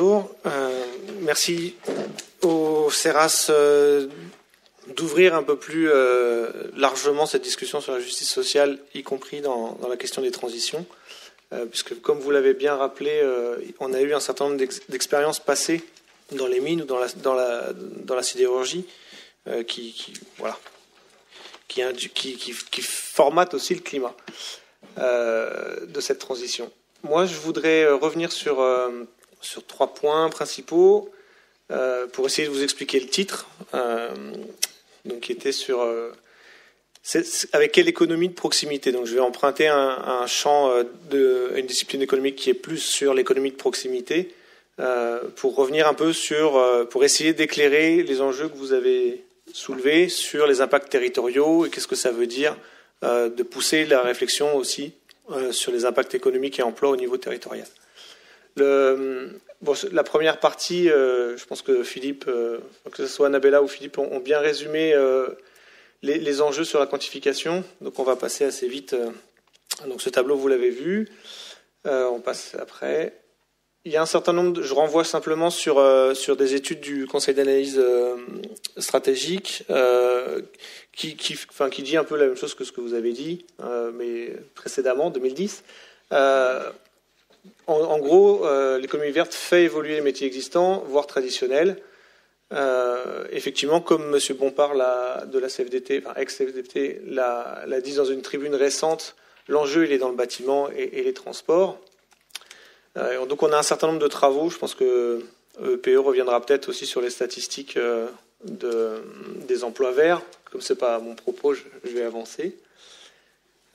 bonjour. Merci au CERAS d'ouvrir un peu plus largement cette discussion sur la justice sociale, y compris dans la question des transitions, puisque comme vous l'avez bien rappelé, on a eu un certain nombre d'expériences passées dans les mines ou dans la sidérurgie qui formatent aussi le climat de cette transition. Moi, je voudrais revenir sur 3 points principaux pour essayer de vous expliquer le titre, donc qui était sur avec quelle économie de proximité. Donc, je vais emprunter un champ une discipline économique qui est plus sur l'économie de proximité pour revenir un peu pour essayer d'éclairer les enjeux que vous avez soulevés sur les impacts territoriaux et qu'est-ce que ça veut dire de pousser la réflexion aussi sur les impacts économiques et emploi au niveau territorial. La première partie, je pense que Philippe, que ce soit Annabella ou Philippe, ont bien résumé les enjeux sur la quantification. Donc on va passer assez vite. Donc ce tableau, vous l'avez vu. On passe après. Il y a un certain nombre, je renvoie simplement sur des études du Conseil d'analyse stratégique qui dit un peu la même chose que ce que vous avez dit, mais précédemment, 2010. En gros, l'économie verte fait évoluer les métiers existants, voire traditionnels. Effectivement, comme M. Bompard de la CFDT, ex-CFDT, l'a dit dans une tribune récente, l'enjeu il est dans le bâtiment et les transports. Donc on a un certain nombre de travaux, je pense que PE reviendra peut-être aussi sur les statistiques des emplois verts. Comme ce n'est pas mon propos, je vais avancer.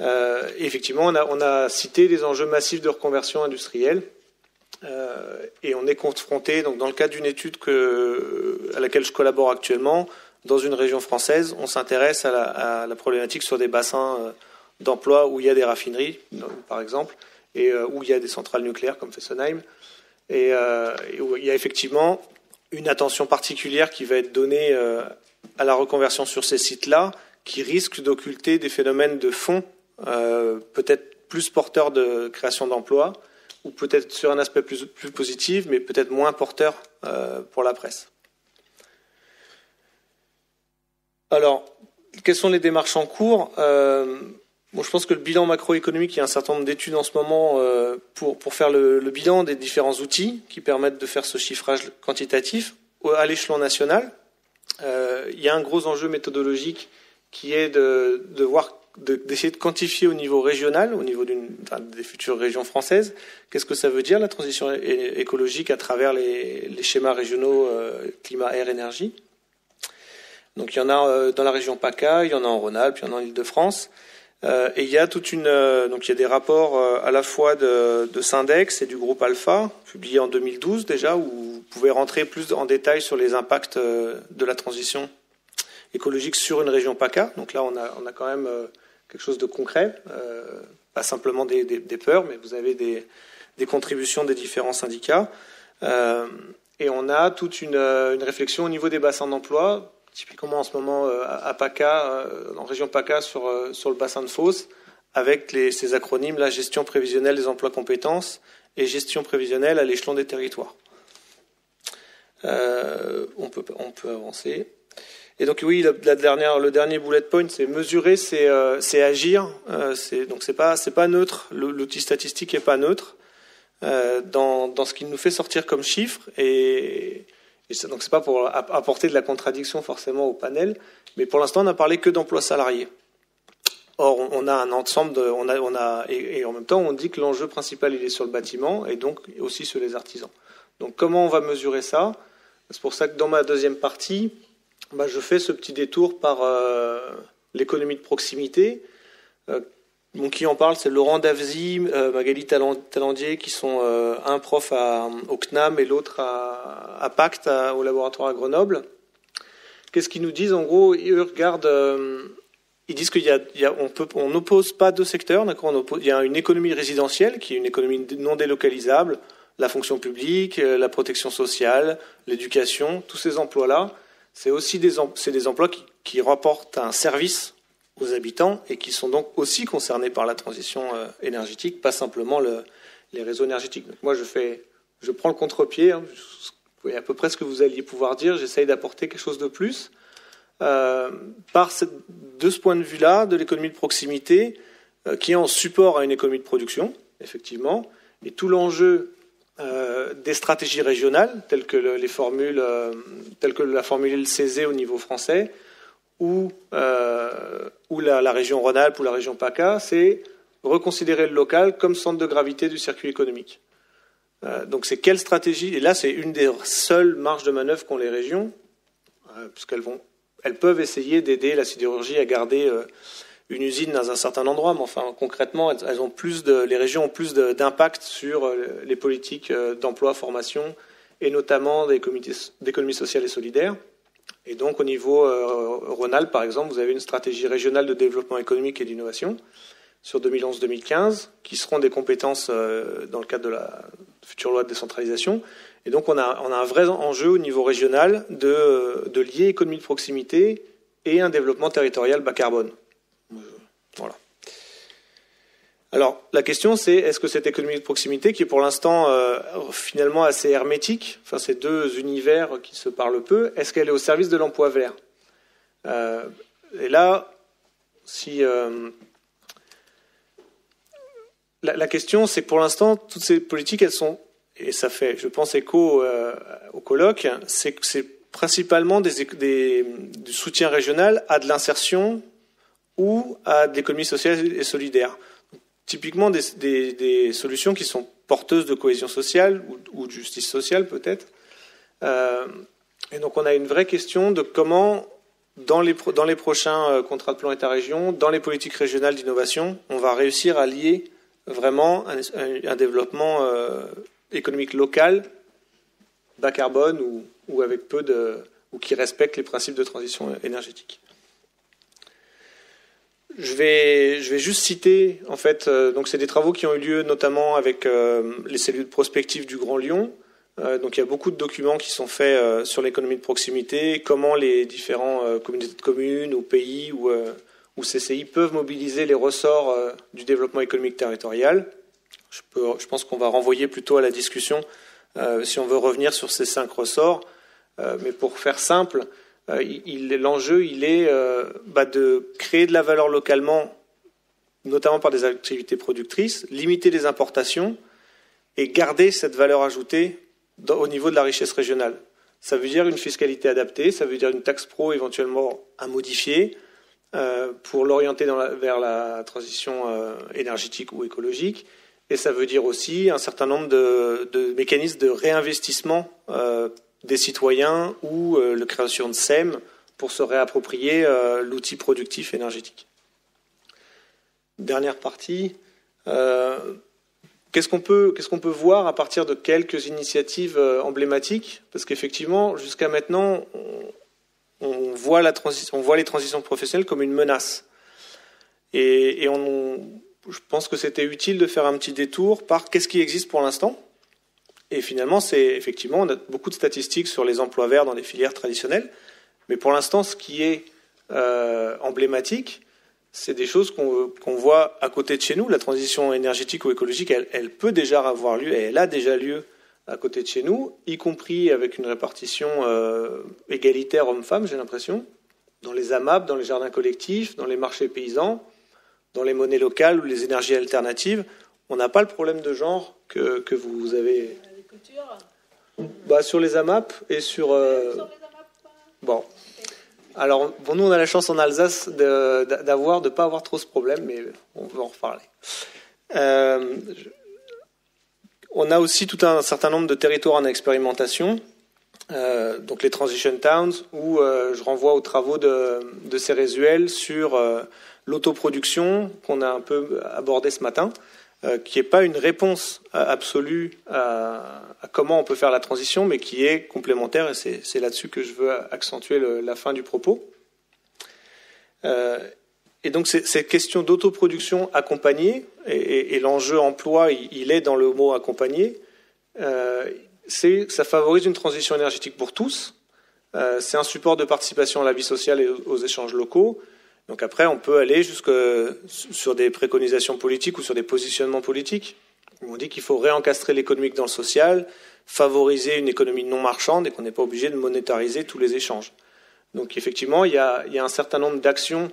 Et effectivement, on a cité les enjeux massifs de reconversion industrielle. Et on est confronté, donc dans le cadre d'une étude à laquelle je collabore actuellement, dans une région française, on s'intéresse à la problématique sur des bassins d'emploi où il y a des raffineries, par exemple, et où il y a des centrales nucléaires comme Fessenheim, et où il y a effectivement une attention particulière qui va être donnée à la reconversion sur ces sites-là, qui risque d'occulter des phénomènes de fond, peut-être plus porteurs de création d'emplois, ou peut-être sur un aspect plus positif, mais peut-être moins porteur pour la presse. Alors, quelles sont les démarches en cours ? Je pense que le bilan macroéconomique, il y a un certain nombre d'études en ce moment pour faire le bilan des différents outils qui permettent de faire ce chiffrage quantitatif à l'échelon national. Il y a un gros enjeu méthodologique qui est d'essayer de quantifier au niveau régional, au niveau des futures régions françaises, qu'est-ce que ça veut dire la transition écologique à travers les schémas régionaux climat, air, énergie. Donc il y en a dans la région PACA, il y en a en Rhône-Alpes, il y en a en Île-de-France. Et il y a donc il y a des rapports à la fois de Syndex et du groupe Alpha, publiés en 2012 déjà, où vous pouvez rentrer plus en détail sur les impacts de la transition écologique sur une région PACA. Donc là, on a quand même quelque chose de concret, pas simplement des peurs, mais vous avez des contributions des différents syndicats. Et on a toute une réflexion au niveau des bassins d'emploi, typiquement en ce moment à PACA, en région PACA sur le bassin de Fos, avec ces acronymes, la gestion prévisionnelle des emplois compétences et gestion prévisionnelle à l'échelon des territoires. On peut avancer. Et donc oui, le dernier bullet point, c'est mesurer, c'est agir. Donc c'est pas neutre. L'outil statistique est pas neutre dans ce qu'il nous fait sortir comme chiffre. Donc c'est pas pour apporter de la contradiction forcément au panel, mais pour l'instant on n'a parlé que d'emplois salariés. Or on a un ensemble et en même temps on dit que l'enjeu principal il est sur le bâtiment et donc aussi sur les artisans. Donc comment on va mesurer ça ? C'est pour ça que dans ma deuxième partie, je fais ce petit détour par l'économie de proximité. Qui en parle, c'est Laurent Davzy, Magali Talandier, qui sont un prof au CNAM et l'autre à Pacte, au laboratoire à Grenoble. Qu'est-ce qu'ils nous disent ? En gros, eux regardent, ils disent on n'oppose pas deux secteurs, d'accord ? Il y a une économie résidentielle qui est une économie non délocalisable, la fonction publique, la protection sociale, l'éducation, tous ces emplois-là. C'est aussi des emplois qui rapportent un service aux habitants et qui sont donc aussi concernés par la transition énergétique, pas simplement les réseaux énergétiques. Donc moi, je fais je prends le contre-pied, hein, vous voyez à peu près ce que vous alliez pouvoir dire, j'essaye d'apporter quelque chose de plus. De ce point de vue-là, de l'économie de proximité, qui est en support à une économie de production, effectivement, et tout l'enjeu des stratégies régionales, telles que la formule LCZ au niveau français, ou la région Rhône-Alpes ou la région PACA, c'est reconsidérer le local comme centre de gravité du circuit économique. Donc c'est quelle stratégie? Et là, c'est une des seules marges de manœuvre qu'ont les régions, puisqu'elles peuvent essayer d'aider la sidérurgie à garder une usine dans un certain endroit, mais enfin concrètement, les régions ont plus d'impact sur les politiques d'emploi, formation, et notamment d'économie sociale et solidaire. Et donc au niveau Rhône-Alpes, par exemple, vous avez une stratégie régionale de développement économique et d'innovation sur 2011-2015, qui seront des compétences dans le cadre de la future loi de décentralisation. Et donc on a un vrai enjeu au niveau régional de lier économie de proximité et un développement territorial bas carbone. Voilà. Alors la question c'est, est-ce que cette économie de proximité, qui est pour l'instant finalement assez hermétique, enfin ces deux univers qui se parlent peu, est-ce qu'elle est au service de l'emploi vert? Et là, si la question c'est que pour l'instant toutes ces politiques elles sont, et ça fait je pense écho au colloque, c'est que c'est principalement du soutien régional à de l'insertion ou à de l'économie sociale et solidaire. Typiquement des solutions qui sont porteuses de cohésion sociale ou de justice sociale peut-être. Et donc on a une vraie question de comment, dans les prochains contrats de plan État-région, dans les politiques régionales d'innovation, on va réussir à lier vraiment un développement économique local, bas carbone ou avec ou qui respecte les principes de transition énergétique. Je vais juste citer, en fait, donc c'est des travaux qui ont eu lieu notamment avec les cellules prospectives du Grand Lyon. Donc il y a beaucoup de documents qui sont faits sur l'économie de proximité, comment les différents communautés de communes ou pays ou CCI peuvent mobiliser les ressorts du développement économique territorial. Je pense qu'on va renvoyer plutôt à la discussion si on veut revenir sur ces 5 ressorts. Mais pour faire simple, l'enjeu, il est de créer de la valeur localement, notamment par des activités productrices, limiter les importations et garder cette valeur ajoutée au niveau de la richesse régionale. Ça veut dire une fiscalité adaptée, ça veut dire une taxe pro éventuellement à modifier pour l'orienter vers la transition énergétique ou écologique. Et ça veut dire aussi un certain nombre de mécanismes de réinvestissement des citoyens ou la création de SEM pour se réapproprier l'outil productif énergétique. Dernière partie. Qu'est-ce qu'on peut voir à partir de quelques initiatives emblématiques? Parce qu'effectivement, jusqu'à maintenant, on voit les transitions professionnelles comme une menace. Et je pense que c'était utile de faire un petit détour par qu'est-ce qui existe pour l'instant. Et finalement, effectivement, on a beaucoup de statistiques sur les emplois verts dans les filières traditionnelles. Mais pour l'instant, ce qui est emblématique, c'est des choses qu'on voit à côté de chez nous. La transition énergétique ou écologique, elle peut déjà avoir lieu, et elle a déjà lieu à côté de chez nous, y compris avec une répartition égalitaire homme-femme, j'ai l'impression, dans les AMAP, dans les jardins collectifs, dans les marchés paysans, dans les monnaies locales ou les énergies alternatives. On n'a pas le problème de genre que vous avez. Sur les AMAP et sur. Bon. Alors, nous, on a la chance en Alsace de ne pas avoir trop ce problème, mais on va en reparler. On a aussi tout un certain nombre de territoires en expérimentation, donc les Transition Towns, où je renvoie aux travaux de Cérézuel sur l'autoproduction qu'on a un peu abordé ce matin, qui n'est pas une réponse absolue à comment on peut faire la transition, mais qui est complémentaire, et c'est là-dessus que je veux accentuer la fin du propos. Et donc cette question d'autoproduction accompagnée, et l'enjeu emploi, il est dans le mot accompagner, ça favorise une transition énergétique pour tous, c'est un support de participation à la vie sociale et aux échanges locaux. Donc après, on peut aller sur des préconisations politiques ou sur des positionnements politiques. On dit qu'il faut réencastrer l'économique dans le social, favoriser une économie non marchande et qu'on n'est pas obligé de monétariser tous les échanges. Donc effectivement, il y a un certain nombre d'actions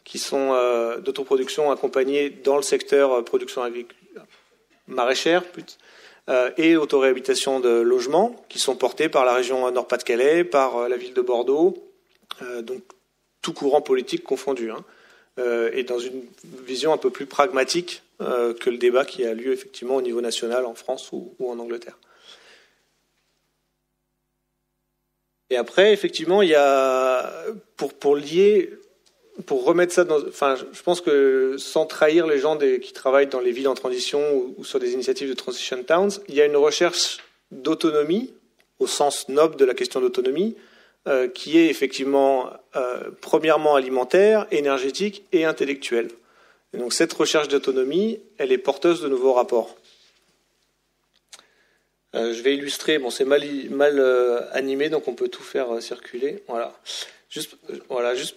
qui sont d'autoproduction accompagnées dans le secteur production agricole maraîchère et autoréhabilitation de logements qui sont portés par la région Nord-Pas-de-Calais, par la ville de Bordeaux, donc tout courant politique confondu, et dans une vision un peu plus pragmatique que le débat qui a lieu effectivement au niveau national en France ou en Angleterre. Et après, effectivement, il y a pour remettre ça dans, enfin, je pense que sans trahir les gens qui travaillent dans les villes en transition ou sur des initiatives de Transition Towns, il y a une recherche d'autonomie, au sens noble de la question d'autonomie, qui est effectivement premièrement alimentaire, énergétique et intellectuelle. Et donc cette recherche d'autonomie, elle est porteuse de nouveaux rapports. Je vais illustrer, bon c'est mal animé, donc on peut tout faire circuler. Voilà. Juste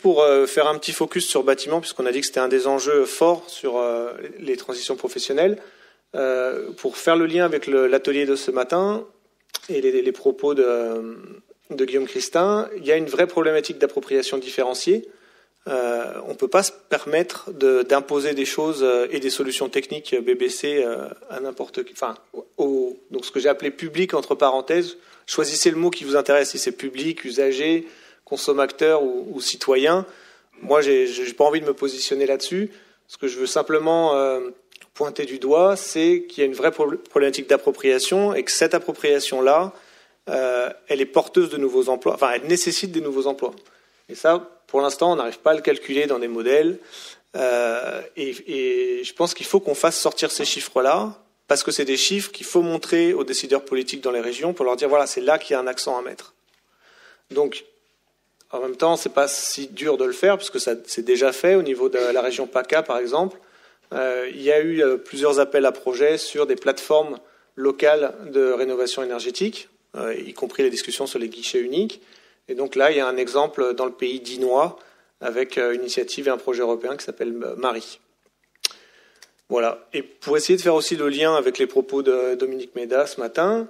pour faire un petit focus sur bâtiment, puisqu'on a dit que c'était un des enjeux forts sur les transitions professionnelles. Pour faire le lien avec l'atelier de ce matin et les propos de Guillaume Christin, il y a une vraie problématique d'appropriation différenciée. On ne peut pas se permettre d'imposer des choses et des solutions techniques BBC à n'importe qui. Enfin, donc ce que j'ai appelé public entre parenthèses, choisissez le mot qui vous intéresse, si c'est public, usager, consommateur ou citoyen. Moi, j'ai pas envie de me positionner là-dessus. Ce que je veux simplement pointer du doigt, c'est qu'il y a une vraie problématique d'appropriation et que cette appropriation-là, elle est porteuse de nouveaux emplois, enfin, elle nécessite des nouveaux emplois. Et ça, pour l'instant, on n'arrive pas à le calculer dans des modèles. Et je pense qu'il faut qu'on fasse sortir ces chiffres-là, parce que c'est des chiffres qu'il faut montrer aux décideurs politiques dans les régions pour leur dire, voilà, c'est là qu'il y a un accent à mettre. Donc, en même temps, c'est pas si dur de le faire, puisque ça c'est déjà fait au niveau de la région PACA, par exemple. Il y a eu plusieurs appels à projets sur des plateformes locales de rénovation énergétique, y compris les discussions sur les guichets uniques. Et donc là, il y a un exemple dans le pays dinois avec une initiative et un projet européen qui s'appelle Marie. Voilà. Et pour essayer de faire aussi le lien avec les propos de Dominique Méda ce matin,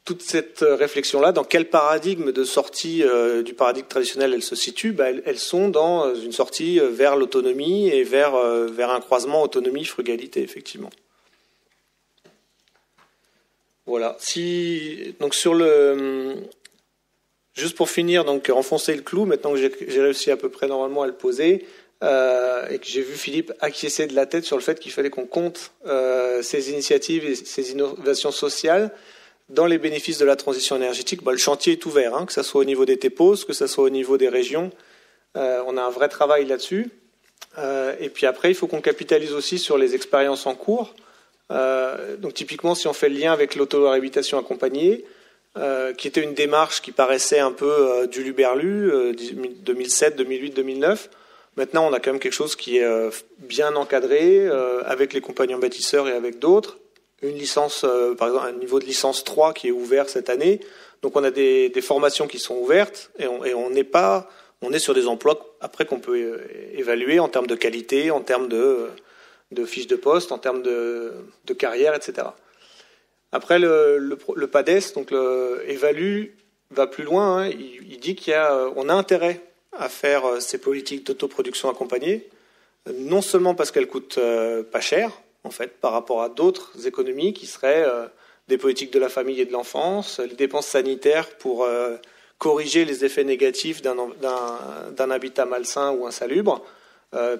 toute cette réflexion-là, dans quel paradigme de sortie du paradigme traditionnel elle se situe, elles sont dans une sortie vers l'autonomie et vers un croisement autonomie-frugalité, effectivement. Voilà. Donc juste pour finir, donc enfoncer le clou, maintenant que j'ai réussi à peu près normalement à le poser, et que j'ai vu Philippe acquiescer de la tête sur le fait qu'il fallait qu'on compte ces initiatives et ces innovations sociales dans les bénéfices de la transition énergétique. Le chantier est ouvert, que ce soit au niveau des TEPOS, que ce soit au niveau des régions. On a un vrai travail là-dessus. Et puis après, il faut qu'on capitalise aussi sur les expériences en cours. Donc typiquement, si on fait le lien avec l'auto-réhabilitation accompagnée, qui était une démarche qui paraissait un peu du luberlu, 2007, 2008, 2009. Maintenant, on a quand même quelque chose qui est bien encadré, avec les compagnons bâtisseurs et avec d'autres. Une licence, par exemple, un niveau de licence 3 qui est ouvert cette année. Donc on a des formations qui sont ouvertes et on est sur des emplois après qu'on peut évaluer en termes de qualité, en termes de fiches de poste, en termes de carrière, etc. Après, le PADES, donc évalue, va plus loin. Il dit on a intérêt à faire ces politiques d'autoproduction accompagnée, non seulement parce qu'elles coûtent pas cher, en fait, par rapport à d'autres économies qui seraient des politiques de la famille et de l'enfance, les dépenses sanitaires pour corriger les effets négatifs d'un habitat malsain ou insalubre,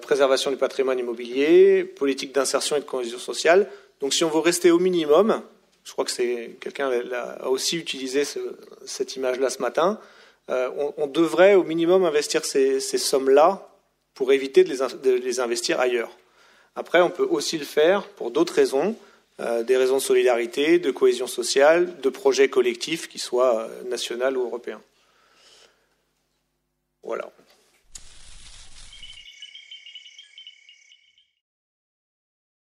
préservation du patrimoine immobilier, politique d'insertion et de cohésion sociale. Donc si on veut rester au minimum, je crois que quelqu'un a aussi utilisé cette image-là ce matin, on devrait au minimum investir ces sommes-là pour éviter de les investir ailleurs. Après, on peut aussi le faire pour d'autres raisons, des raisons de solidarité, de cohésion sociale, de projets collectifs qui soient nationaux ou européens. Voilà.